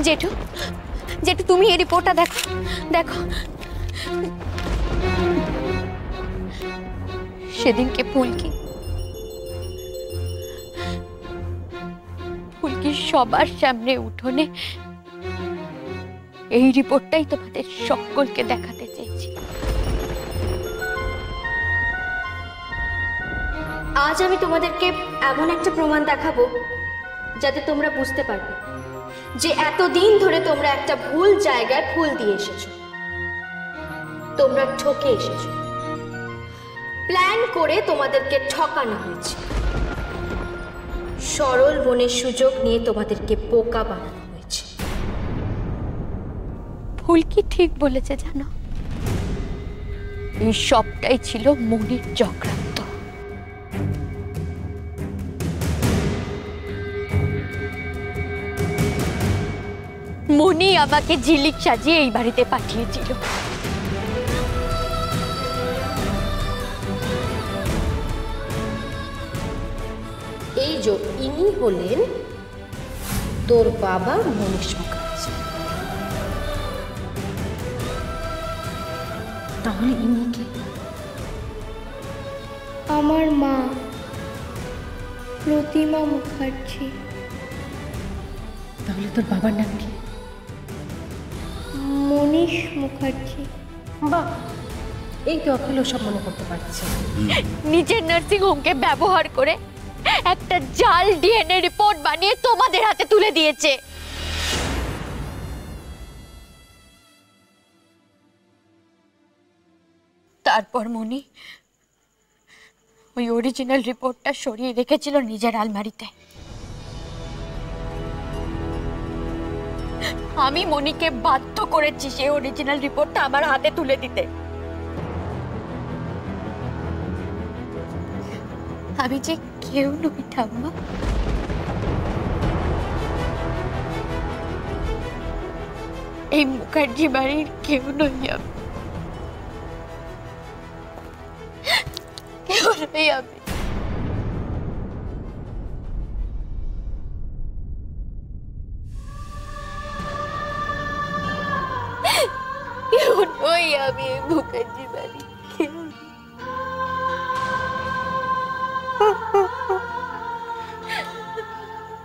জেঠু জেঠু তুমি এই রিপোর্টটা দেখো দেখো। সেদিনকে ফুলকি সবার সামনে উঠোনে এই রিপোর্টটাই তোমাদের সকলকে দেখাতে চেয়েছি। আজ আমি তোমাদেরকে এমন একটা প্রমাণ দেখাবো যাতে তোমরা বুঝতে পারবে যে এতদিন ধরে তোমরা একটা ভুল জায়গায় ফুল দিয়ে এসেছো, তোমরা ঠকে এসেছো। প্ল্যান করে তোমাদেরকে ঠকানো হয়েছে, সরল মনের সুযোগ নিয়ে তোমাদেরকে বোকা বানানো হয়েছে। ফুলকি ঠিক বলেছে জানো, এই সবটাই ছিল মনির চক্রান্ত। মনি আমাকে ঝিলিক সাজিয়ে এই বাড়িতে পাঠিয়েছিল। এই যে ইনি হলেন তোর বাবা মনীষ মুখার্জি। তাহলে ইনি কে? আমার মা প্রতিমা মুখার্জি। তাহলে তোর বাবার নাম কি? মনীষ মুখার্জি। বাহ, এই তো অখিল সব মনে করতে পারছে। নিজের নার্সিং হোমকে ব্যবহার করে একটা জাল ডিএনএ রিপোর্ট বানিয়ে তোমাদের হাতে তুলে দিয়েছে। তারপর মনি ওই অরিজিনাল রিপোর্টটা সরিয়ে রেখেছিল নিজের আলমারিতে। আমি মনিকে বাধ্য করেছি সেই অরিজিনাল রিপোর্টটা আমার হাতে তুলে দিতে। আমি যে কেউ নই ঠাম্মা, এই মুখার্জি বাড়ির কেউ নই আমি, কেউ নই আমি। কেউ নই আমি এই মুখার্জি বাড়ি, কেউ।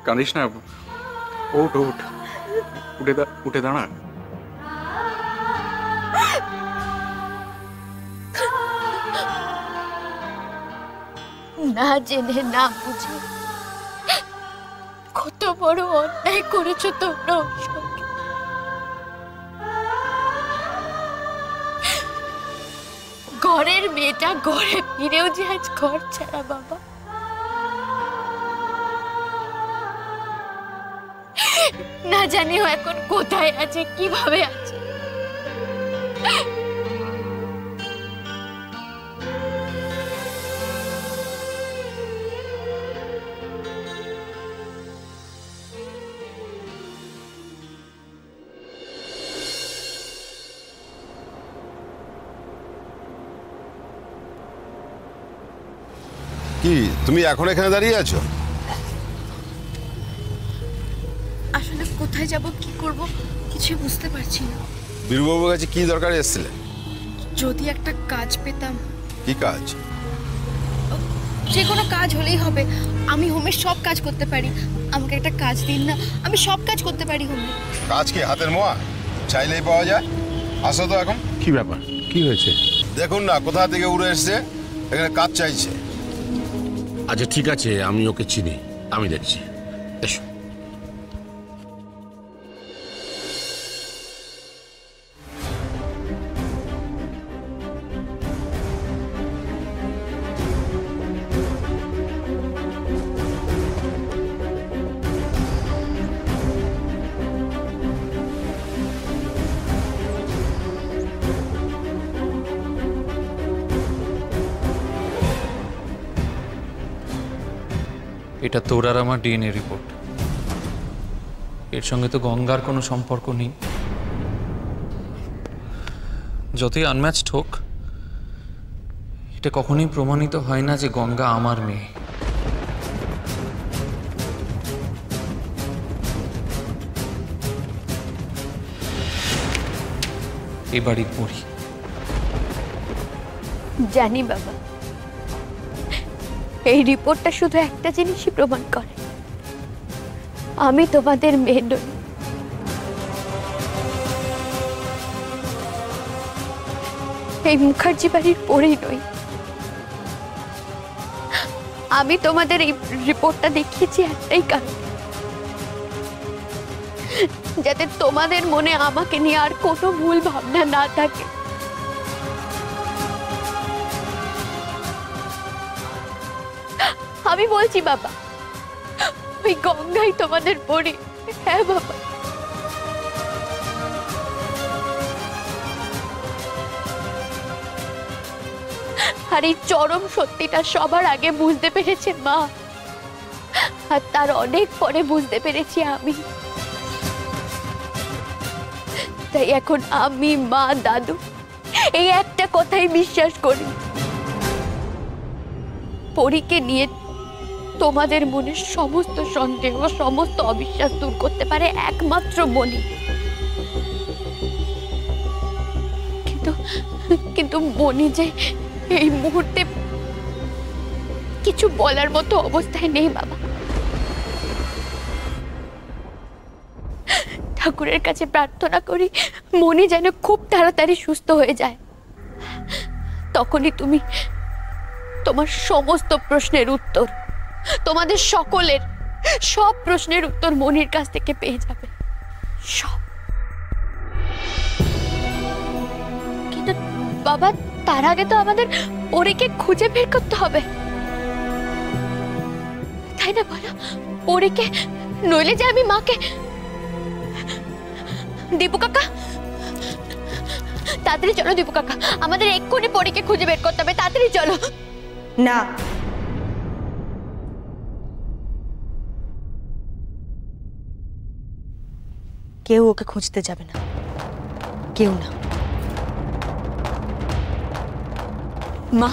কাঁদিস না, ওঠ ওঠ, উঠে দাঁড়া। না জেনে না বুঝে কত বড় অন্যায় করেছো তোমরা ওর সঙ্গে। ঘরের মেয়েটা ঘরে ফিরেও যে আজ ঘর ছাড়া বাবা। না জানিও এখন কোথায় আছে, কিভাবে আছে। কি তুমি এখন এখানে দাঁড়িয়ে আছো? আসলে কোথায় যাব, কি করব কিছু বুঝতে পারছি না। বীরবাবুর কাছে কি দরকার এসেছিলে? যদি একটা কাজ পেতাম। কি কাজ? যে কোনো কাজ হলেই হবে। আমি হোমের সব কাজ করতে পারি, আমাকে একটা কাজ দিন না, আমি সব কাজ করতে পারি হোমে। কাজ কি হাতের মোয়া? চাইলেই পাওয়া যায়। আসো তো এখন। কি ব্যাপার, কি হয়েছে? দেখুন না কোথা থেকে উড়ে এসছে, এখানে কাজ চাইছে। আচ্ছা ঠিক আছে, আমি ওকে চিনি, আমি দেখছি। এসো। এটা তোর আর আমার ডিএনএ রিপোর্ট। এর সঙ্গে তো গঙ্গার কোনো সম্পর্ক নেই। যতই আনম্যাচড হোক, এটা কখনোই প্রমাণিত হয় না যে গঙ্গা আমার মেয়ে। এই বাড়ির পরি। জানি বাবা, এই রিপোর্টটা শুধু একটা জিনিসই প্রমাণ করে, আমি তোমাদের মেয়ে নই। এই মুখার্জি বাড়ির পরেই নই। আমি তোমাদের এই রিপোর্টটা দেখিয়েছি একটাই কারণ, যাতে তোমাদের মনে আমাকে নিয়ে আর কোনো ভুল ভাবনা না থাকে। আমি বলছি বাবা, ওই গঙ্গাই তোমাদের পরি। হ্যাঁ বাবা, আর এই চরম সত্যিটা সবার আগে বুঝতে পেরেছে মা, আর তার অনেক পরে বুঝতে পেরেছি আমি। তাই এখন আমি, মা, দাদু এই একটা কথাই বিশ্বাস করি, পরীকে নিয়ে তোমাদের মনের সমস্ত সন্দেহ, সমস্ত অবিশ্বাস দূর করতে পারে একমাত্র মনি। কিন্তু মনি যে এই মুহূর্তে কিছু বলার মতো অবস্থায় নেই বাবা। ঠাকুরের কাছে প্রার্থনা করি মনি যেন খুব তাড়াতাড়ি সুস্থ হয়ে যায়, তখনই তুমি তোমার সমস্ত প্রশ্নের উত্তর, তোমাদের সকলের সব প্রশ্নের উত্তর মনির কাছ থেকে পেয়ে যাবে, সব। কিন্তু বাবা, তার আগে তো আমাদের পরীকে খুঁজে বের করতে হবে, তাই না বলো? পরীকে, নইলে যে আমি মাকে। দীপু কাকা, তাড়াতাড়ি চলো দীপু কাকা, আমাদের এক্ষুনি পরীকে খুঁজে বের করতে হবে, তাড়াতাড়ি চলো। না, কেউ ওকে খুঁজতে যাবে না, কেউ না। মা,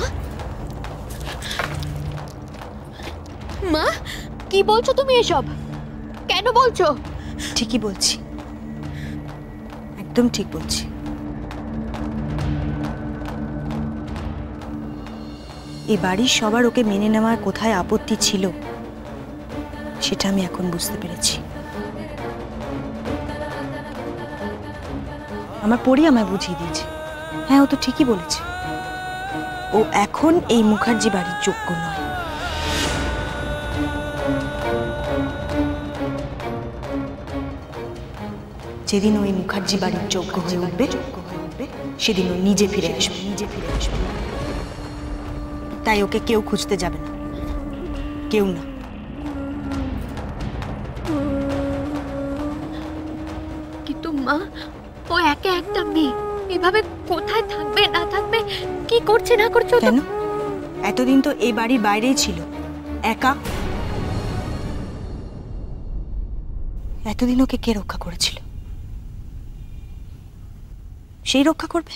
মা কি বলছো তুমি এসব? কেন বলছো? ঠিকই বলছি, একদম ঠিক বলছি। এই বাড়ির সবার ওকে মেনে নেওয়ার কোথায় আপত্তি ছিল সেটা আমি এখন বুঝতে পেরেছি। আমার পরি আমায় বুঝিয়ে দিয়েছে, হ্যাঁ ও তো ঠিকই বলেছে, ও এখন এই মুখার্জি বাড়ির যোগ্য নয়। যেদিন ওই মুখার্জি বাড়ির যোগ্য হয়ে উঠবে সেদিন ও নিজে ফিরে আসবে, নিজে ফিরে আসবে। তাই ওকে কেউ খুঁজতে যাবে না, কেউ না। কিন্তু মা, ও একা একটা মেয়ে, এভাবে কোথায় থাকবে না থাকবে, কি করছে না করছে? কেন? এতদিন তো এই বাড়ির বাইরেই ছিল, একা। এতদিন ওকে কে রক্ষা করেছিল? সেই রক্ষা করবে।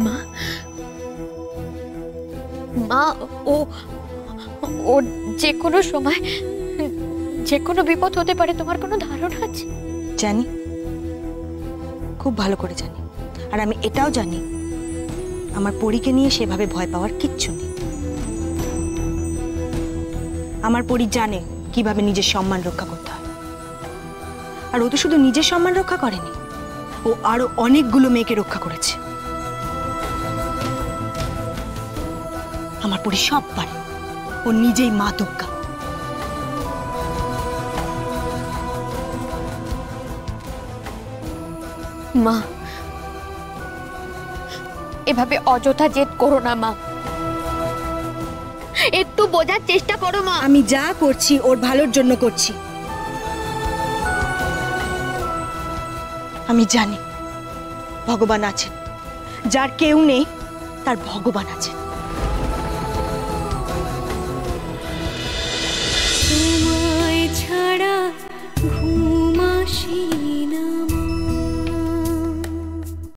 মা, মা ও ও যে কোনো সময় যে কোনো বিপদ হতে পারে, তোমার কোনো ধারণা আছে? জানি, খুব ভালো করে জানি। আর আমি এটাও জানি আমার পরীকে নিয়ে সেভাবে ভয় পাওয়ার কিচ্ছু নেই। আমার পরী জানে কিভাবে নিজের সম্মান রক্ষা করতে হয়। আর ও তো শুধু নিজের সম্মান রক্ষা করেনি, ও আরো অনেকগুলো মেয়েকে রক্ষা করেছে। আমার পরী সব পারে, ও নিজেই মা দুর্গা। মা, এভাবে অযথা জেদ করো না মা, একটু বোঝার চেষ্টা করো মা। আমি যা করছি ওর ভালোর জন্য করছি। আমি জানি ভগবান আছেন, যার কেউ নেই তার ভগবান আছেন। তোমায় ছাড়া ঘুম আসে